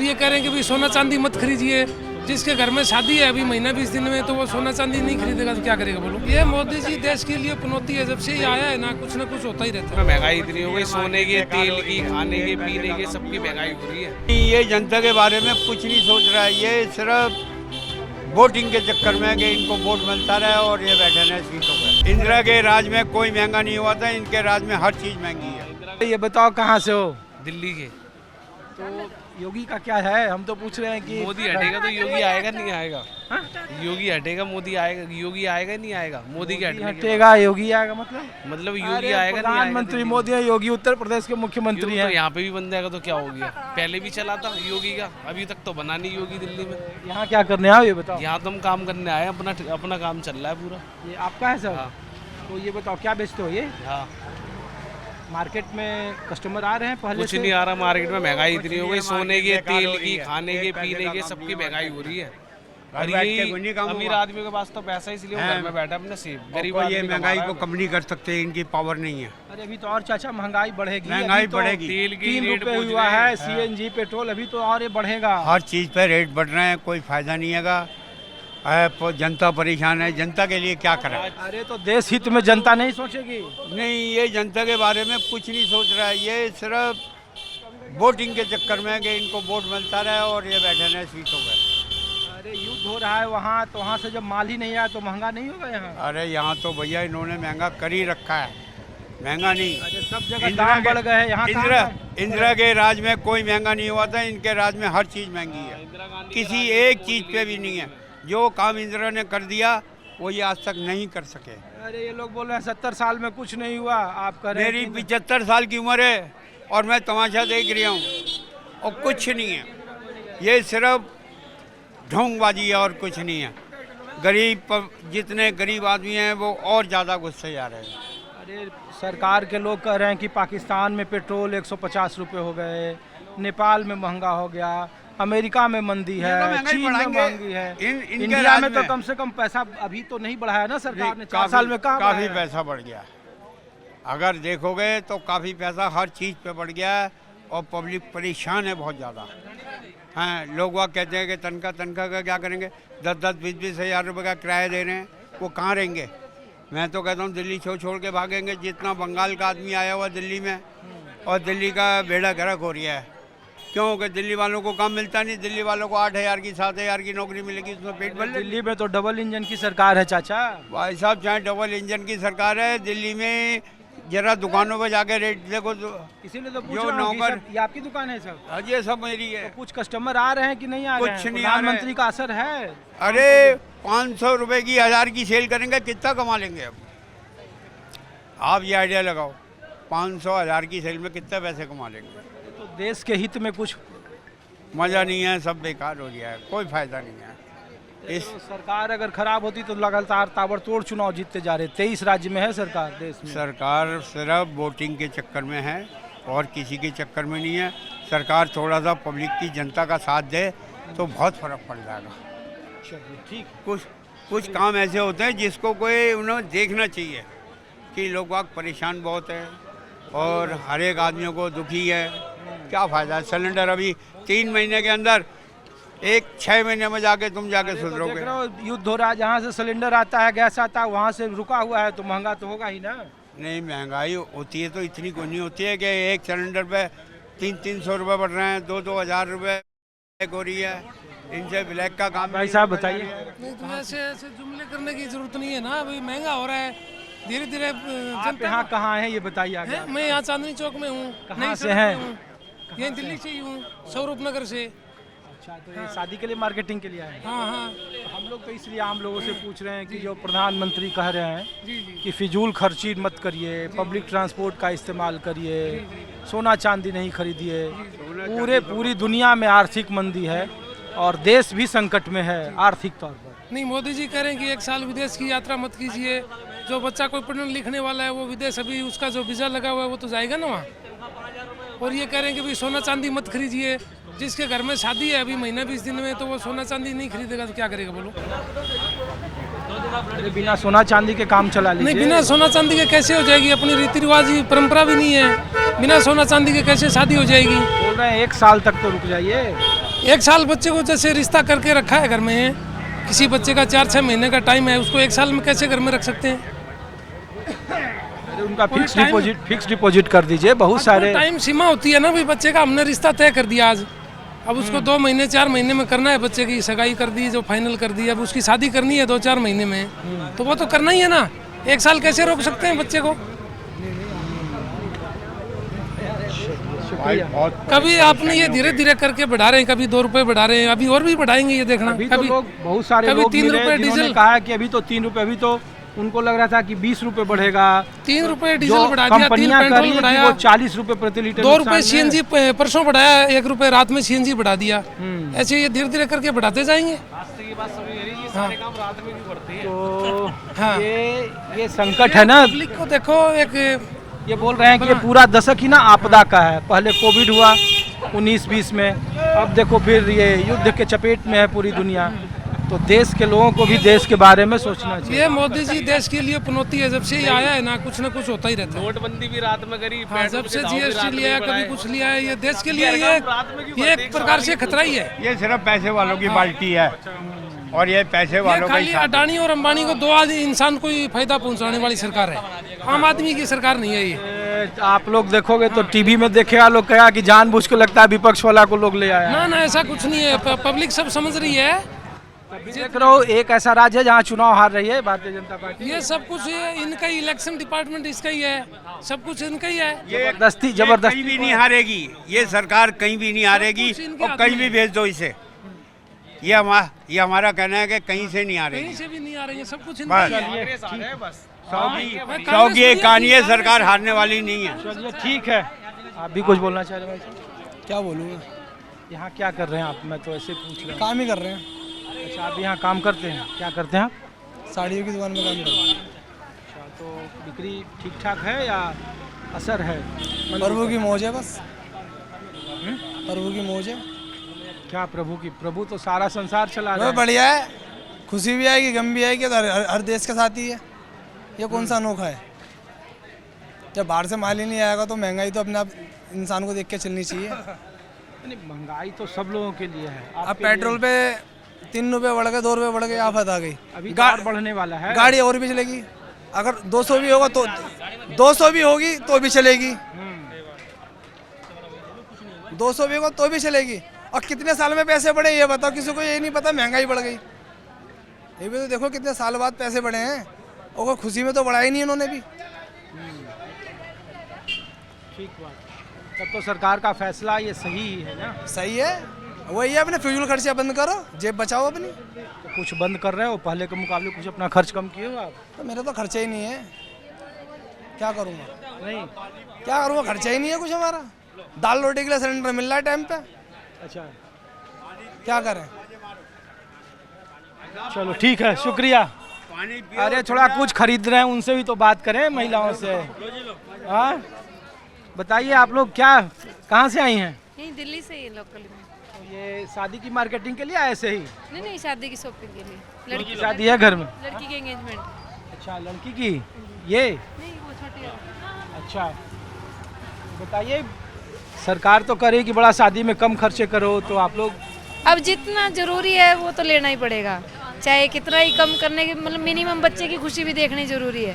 ये कह रहे हैं कि भाई सोना चांदी मत खरीदिए, जिसके घर में शादी है अभी महीना 20 दिन में, तो वो सोना चांदी नहीं खरीदेगा तो क्या करेगा बोलो। ये मोदी जी देश के लिए चुनौती है, जब से ये आया है ना कुछ होता ही रहता है। महंगाई इतनी हो गई, सोने की, तेल की, खाने की, पीने की, सबकी महंगाई हो रही है। ये जनता के बारे में कुछ नहीं सोच रहा है, ये सिर्फ वोटिंग के चक्कर में कि इनको वोट मिलता रहे और ये बैठे रहे सीटों पर। इंदिरा के राज में कोई महंगा नहीं हुआ था, इनके राज में हर चीज महंगी है। ये बताओ कहाँ से हो? दिल्ली के। तो योगी का क्या है? हम तो पूछ रहे हैं कि मोदी हटेगा तो योगी आएगा नहीं आएगा? योगी हटेगा मोदी आएगा, योगी आएगा नहीं आएगा? मोदी के हटेगा योगी आएगा मतलब योगी आएगा नहीं? प्रधानमंत्री मोदी है, योगी उत्तर प्रदेश के मुख्यमंत्री है। तो यहाँ पे भी बन जाएगा तो क्या हो गया? पहले भी चला था योगी का, अभी तक तो बना नहीं योगी दिल्ली में। यहाँ क्या करने आओ ये बताओ? यहाँ तो हम काम करने आए, अपना काम चल रहा है पूरा। ये आपका है सर? तो ये बताओ क्या बेचते हो ये? हाँ, मार्केट में कस्टमर आ रहे हैं पहले कुछ नहीं आ रहा मार्केट में। महंगाई इतनी हो गई, सोने की, तेल की, खाने की, पीने की, सबकी महंगाई हो रही है। और ये अमीर आदमी के पास तो पैसा, इसलिए घर में बैठा अपने से। गरीब ये महंगाई को कम नहीं कर सकते, इनकी पावर नहीं है। अरे अभी तो और चाचा महंगाई बढ़ेगी, महंगाई बढ़ेगी। तेल की 3 रुपए हुआ है, CNG पेट्रोल, अभी तो और ये बढ़ेगा। हर चीज पे रेट बढ़ रहे हैं, कोई फायदा नहीं है। जनता परेशान है, जनता के लिए क्या करें? अरे तो देश हित में जनता नहीं सोचेगी? नहीं, ये जनता के बारे में कुछ नहीं सोच रहा है, ये सिर्फ वोटिंग के चक्कर में कि इनको वोट मिलता रहे और ये बैठे रहे सीटों पर। अरे युद्ध हो रहा है वहाँ, तो वहाँ से जब माल ही नहीं आया तो महंगा नहीं होगा यहाँ? अरे यहाँ तो भैया इन्होंने महंगा कर ही रखा है, महंगा नहीं। अरे सब जगह दाम बढ़ गए हैं, यहाँ इंदिरा के राज में कोई महंगा नहीं हुआ था, इनके राज में हर चीज महंगी है। किसी एक चीज पे भी नहीं है। जो काम इंदिरा ने कर दिया वो ये आज तक नहीं कर सके। अरे ये लोग बोल रहे हैं 70 साल में कुछ नहीं हुआ, आप कर रहे हैं। मेरी 75 साल की उम्र है और मैं तमाशा देख रहा हूँ और कुछ नहीं है। ये सिर्फ ढोंगबाजी है और कुछ नहीं है। जितने गरीब आदमी हैं वो और ज़्यादा गुस्से जा रहे हैं। अरे सरकार के लोग कह रहे हैं कि पाकिस्तान में पेट्रोल 150 रुपये हो गए, नेपाल में महंगा हो गया, अमेरिका में मंदी है, चीन में महंगी है। इंडिया में तो कम से कम पैसा अभी तो नहीं बढ़ाया ना सरकार ने, 4 साल में काफ़ी पैसा बढ़ गया। अगर देखोगे तो काफ़ी पैसा हर चीज़ पे बढ़ गया है और पब्लिक परेशान है बहुत ज़्यादा। हाँ, लोग वह कहते हैं कि तनख्वाह का क्या करेंगे? 10-10, 20-20 हज़ार रुपये का किराया दे रहे हैं, वो कहाँ रहेंगे? मैं तो कहता हूँ दिल्ली छोड़ के भागेंगे। जितना बंगाल का आदमी आया हुआ दिल्ली में, और दिल्ली का बेड़ा गर्क हो रहा है। क्यों? कि दिल्ली वालों को काम मिलता नहीं। दिल्ली वालों को 8,000 की 7,000 की नौकरी मिलेगी, उसमें पेट भर। दिल्ली में तो डबल इंजन की सरकार है चाचा। भाई साहब, चाहे डबल इंजन की सरकार है, दिल्ली में जरा दुकानों पे जाके रेट देखो तो। इसीलिए तो जो नौकर, ये आपकी दुकान है सर? हाँ, ये सब मेरी है। तो कुछ कस्टमर आ रहे हैं कि नहीं आ रहे हैं? कुछ नहीं आ रहे हैं। प्रधानमंत्री का असर है? अरे 500 रुपए की 1000 की सेल करेंगे, कितना कमा लेंगे? अब आप ये आइडिया लगाओ, 500-1000 की सेल में कितने पैसे कमा लेंगे? तो देश के हित में कुछ मज़ा नहीं है, सब बेकार हो गया है, कोई फायदा नहीं है। इस सरकार अगर खराब होती तो लगातार ताबड़तोड़ चुनाव जीतते जा रहे। 23 राज्य में है सरकार देश में। सरकार सिर्फ वोटिंग के चक्कर में है और किसी के चक्कर में नहीं है। सरकार थोड़ा सा पब्लिक की, जनता का साथ दे तो बहुत फर्क पड़ जाएगा। चलिए ठीक। कुछ काम ऐसे होते हैं जिसको कोई उन्हें देखना चाहिए कि लोग वाग परेशान बहुत है और हर एक आदमियों को दुखी है। क्या फ़ायदा? सिलेंडर अभी 3 महीने के अंदर 6 महीने में जाके सुधरोगे। युद्ध हो रहा है, जहाँ से सिलेंडर आता है, गैस आता है, वहाँ से रुका हुआ है, तो महंगा तो होगा ही ना। नहीं, महंगाई होती है तो इतनी कोई नहीं होती है कि एक सिलेंडर पे 300-300 रुपये बढ़ रहे हैं, 2-2 हज़ार रुपये हो रही है। इनसे ब्लैक का काम। भाई साहब बताइए। नहीं तो ऐसे जुमले करने की जरूरत नहीं है ना, अभी महंगा हो रहा है धीरे धीरे। आप यहाँ कहाँ हैं ये बताइए आगे? मैं यहाँ चांदनी चौक में हूँ। कहाँ से हैं? यहीं दिल्ली से ही हूँ, स्वरूप नगर से। अच्छा, तो ये शादी के लिए, मार्केटिंग के लिए आए हैं? हाँ। तो हम लोग तो इसलिए आम लोगों से पूछ रहे हैं कि जो प्रधानमंत्री कह रहे हैं जी कि फिजूल खर्ची मत करिए, पब्लिक ट्रांसपोर्ट का इस्तेमाल करिए, सोना चांदी नहीं खरीदिए। पूरी दुनिया में आर्थिक मंदी है और देश भी संकट में है आर्थिक तौर पर। नहीं, मोदी जी कह रहे हैं कि 1 साल विदेश की यात्रा मत कीजिए। जो बच्चा कोई पढ़ने लिखने वाला है वो विदेश, अभी उसका जो वीज़ा लगा हुआ है वो तो जाएगा ना वहाँ। और ये कह रहे हैं कि भाई सोना चांदी मत खरीदिए, जिसके घर में शादी है अभी महीना 20 दिन में, तो वो सोना चांदी नहीं खरीदेगा तो क्या करेगा बोलो। बिना सोना चांदी के काम चला लीजिए। नहीं, बिना सोना चांदी के कैसे हो जाएगी? अपनी रीति रिवाज परंपरा भी नहीं है, बिना सोना चांदी के कैसे शादी हो जाएगी? बोल रहे हैं 1 साल तक तो रुक जाइए। 1 साल बच्चे को जैसे रिश्ता करके रखा है घर में, किसी बच्चे का 4-6 महीने का टाइम है, उसको 1 साल में कैसे घर में रख सकते हैं? उनका फिक्स डिपॉजिट कर दीजिए। बहुत सारे टाइम सीमा होती है ना भाई, बच्चे का हमने रिश्ता तय कर दिया आज, अब उसको 2 महीने 4 महीने में करना है, बच्चे की सगाई कर दी जो फाइनल कर दी, अब उसकी शादी करनी है 2-4 महीने में, तो वो तो करना ही है ना। 1 साल कैसे रोक सकते हैं बच्चे को? कभी आपने ये धीरे धीरे करके बढ़ा रहे हैं, कभी 2 रुपए बढ़ा रहे हैं, अभी और भी बढ़ाएंगे ये देखना। अभी तो लोग बहुत सारे कभी लोग 3 मिले रुपए जिन्होंने डीजल कहा कि अभी तो 3 रुपए, अभी तो उनको लग रहा था कि 20 रुपए बढ़ेगा। 3 रुपए डीजल जो बढ़ा दिया, 3 कंपनियां कर रही पेट्रोल हैं कि बढ़ाया, वो 40 रुपए प्रति लीटर 2 रुपए नुकसान में। CNG परसों बढ़ाया, 1 रुपए रात में CNG बढ़ा दिया। ऐसे ये धीरे धीरे करके बढ़ाते जाएंगे। तो हाँ। ये संकट है ना। पब्लिक को देखो, एक ये बोल रहे हैं कि ये पूरा दशक ही ना आपदा का है। पहले कोविड हुआ 19-20 में, अब देखो फिर ये युद्ध के चपेट में है पूरी दुनिया। तो देश के लोगों को भी देश के बारे में सोचना चाहिए। ये मोदी जी देश के लिए पनौती है, जब से ये आया है ना कुछ होता ही रहता है। नोटबंदी भी रात में करी, हाँ, जब से GST लिया है, कभी कुछ लिया है, ये देश के लिए ये एक प्रकार से खतरा ही है। ये सिर्फ पैसे वालों की बाल्टी है और ये पैसे ये वालों का खाली ही साथ है। अडानी और अंबानी को 2 आदमी इंसान को ही फायदा पहुंचाने वाली सरकार है, आम आदमी की सरकार नहीं है ये। आप लोग देखोगे तो टीवी में देखेगा लोग कहा कि जानबूझ के लगता है विपक्ष वाला को लोग ले आया। ना ऐसा कुछ नहीं है, पब्लिक सब समझ रही है। देख रहे हो एक ऐसा राज्य है जहाँ चुनाव हार रही है भारतीय जनता पार्टी। ये सब कुछ इनका ही, इलेक्शन डिपार्टमेंट इसका ही है, सब कुछ इनका ही है। जबरदस्ती कहीं भी नहीं हारेगी ये सरकार, कहीं भी नहीं हारेगी इनके और हाथ कहीं में भी भेज दो इसे। ये हमारा कहना है कि कहीं से नहीं कहीं हारेगी। से भी नहीं आ रही है, सब कुछ बस। इनका ही है। 100 की एक कहानी है, सरकार हारने वाली नहीं है। चलिए ठीक है। आप भी कुछ बोलना चाह रहे हैं भाई? क्या बोलूँगा, यहाँ क्या कर रहे हैं आप? मैं तो ऐसे पूछ रहा हूँ। काम ही कर रहे हैं। अच्छा, आप यहाँ काम करते हैं? क्या करते हैं आप? साड़ियों की दुकान में काम कर रहे हैं। अच्छा, तो बिक्री ठीक ठाक है या असर है? प्रभु की मौज है बस, प्रभु की मौज है। क्या प्रभु की? प्रभु तो सारा संसार चला रहा वो है। बढ़िया है, खुशी भी आएगी गम भी आएगी, तो हर देश के साथ ही है। ये कौन सा अनोखा है? जब बाहर से माल ही नहीं आएगा तो महंगाई तो अपने आप इंसान को देख के चलनी चाहिए। नहीं, महंगाई तो सब लोगों के लिए है। अब आपके पेट्रोल पे 3 रुपये बढ़ गए, 2 रुपये बढ़ गए, आफत आ गई। अभी तो और बढ़ने वाला है। गाड़ी और भी चलेगी, अगर 200 भी होगा तो 200 भी होगी तो भी चलेगी, 200 भी होगा तो भी चलेगी। और कितने साल में पैसे बढ़े ये बताओ, किसी को ये नहीं पता। महंगाई बढ़ गई, ये भी तो देखो कितने साल बाद पैसे बढ़े हैं, और खुशी में तो बढ़ा ही नहीं उन्होंने भी। ठीक बात। तब तो सरकार का फैसला ये सही ही है ना? सही है, वही है, अपने फिजूल खर्चे बंद करो, जेब बचाओ अपनी। तो कुछ बंद कर रहे हो, पहले के मुकाबले कुछ अपना खर्च कम किए हो आप? तो मेरा तो खर्चा ही नहीं है, क्या करूँगा? नहीं। क्या करूँगा, खर्चा ही नहीं है कुछ हमारा। दाल रोटी के लिए सिलेंडर मिल रहा है टाइम पे, अच्छा, क्या करें? चलो ठीक है, शुक्रिया। अरे थोड़ा कुछ खरीद रहे हैं, उनसे भी तो बात करें, महिलाओं से। हाँ, बताइए आप लोग क्या, कहाँ से आई हैं? यहीं दिल्ली से ही लोकल में। तो ये शादी की मार्केटिंग के लिए आए ऐसे ही? नहीं शादी की शॉपिंग के लिए। लड़की की शादी है घर में? लड़की की एंगेजमेंट। अच्छा, लड़की की ये? नहीं वो छोटी है। अच्छा, बताइए, सरकार तो करे कि बड़ा शादी में कम खर्चे करो, तो आप लोग? अब जितना जरूरी है वो तो लेना ही पड़ेगा, चाहे कितना ही कम करने के, मतलब मिनिमम बच्चे की खुशी भी देखनी जरूरी है।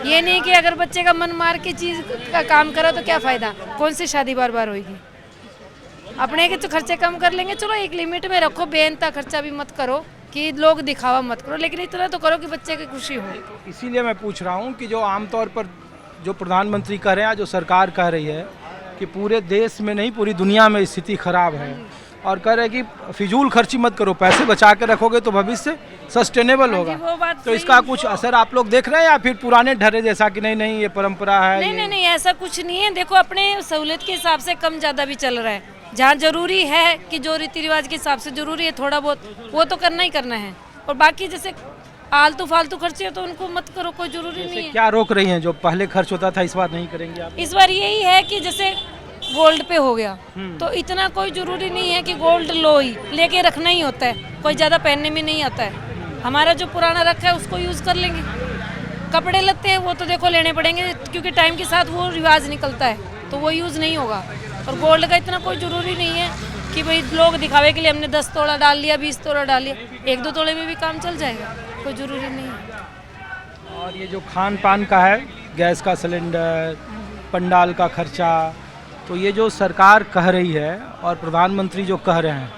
ये नहीं कि अगर बच्चे का मन मार के चीज का काम करो तो क्या फायदा, कौन सी शादी बार बार होगी। अपने के तो खर्चे कम कर लेंगे, चलो एक लिमिट में रखो, बेनता खर्चा भी मत करो कि लोग दिखावा मत करो, लेकिन इतना तो करो कि बच्चे की खुशी हो। इसीलिए मैं पूछ रहा हूँ कि जो आमतौर पर जो प्रधानमंत्री कह रहे हैं, जो सरकार कह रही है कि पूरे देश में नहीं पूरी दुनिया में स्थिति खराब है, और कह रहे हैं कि फिजूल खर्ची मत करो, पैसे बचा के रखोगे तो भविष्य सस्टेनेबल होगा। वो बात तो सही इसका है। कुछ असर आप लोग देख रहे हैं या फिर पुराने ढर्रे जैसा कि नहीं ये परंपरा है? नहीं ऐसा कुछ नहीं है। देखो अपने सहूलियत के हिसाब से कम ज़्यादा भी चल रहा है, जहाँ जरूरी है कि जो रीति रिवाज के हिसाब से जरूरी है थोड़ा बहुत, वो तो करना ही करना है। और बाकी जैसे आलतू फालतू खर्चे हो तो उनको मत करो, कोई जरूरी नहीं है। क्या रोक रही हैं? जो पहले खर्च होता था इस बार नहीं करेंगे आप? इस बार यही है कि जैसे गोल्ड पे हो गया तो इतना कोई जरूरी नहीं है कि गोल्ड लो ही लेके रखना ही होता है, कोई ज़्यादा पहनने में नहीं आता है। हमारा जो पुराना रखा है उसको यूज़ कर लेंगे। कपड़े लगते हैं वो तो देखो लेने पड़ेंगे, क्योंकि टाइम के साथ वो रिवाज निकलता है तो वो यूज़ नहीं होगा। और गोल्ड का इतना कोई ज़रूरी नहीं है, कि भाई लोग दिखावे के लिए हमने 10 तोड़ा डाल लिया, 20 तोड़ा डाल लिया, 1-2 तोड़े में भी काम चल जाएगा, कोई ज़रूरी नहीं है। और ये जो खान पान का है, गैस का सिलेंडर, पंडाल का खर्चा, तो ये जो सरकार कह रही है और प्रधानमंत्री जो कह रहे हैं,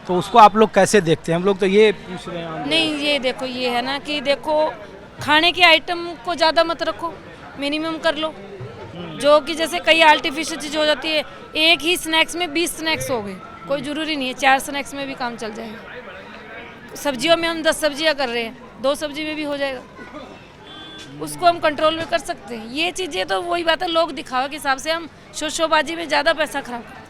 तो उसको आप लोग कैसे देखते हैं? हम लोग तो ये पूछ रहे हैं। नहीं, ये देखो, ये है ना कि देखो, खाने के आइटम को ज़्यादा मत रखो, मिनिमम कर लो। जो कि जैसे कई आर्टिफिशियल चीज़ हो जाती है, एक ही स्नैक्स में 20 स्नैक्स हो गए, कोई ज़रूरी नहीं है 4 स्नैक्स में भी काम चल जाएगा। सब्जियों में हम 10 सब्जियां कर रहे हैं, 2 सब्जी में भी हो जाएगा, उसको हम कंट्रोल में कर सकते हैं। ये चीज़ें तो वही बात है, लोग दिखावा के हिसाब से हम शोशोबाजी में ज़्यादा पैसा खराब करते हैं,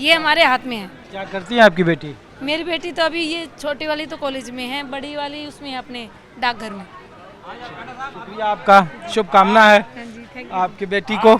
ये हमारे हाथ में है। क्या करती है आपकी बेटी? मेरी बेटी तो अभी ये छोटी वाली तो कॉलेज में है, बड़ी वाली उसमें है अपने डाकघर में। शुक्रिया आपका, शुभकामना है हाँ जी, थैंक यू। आपकी बेटी को।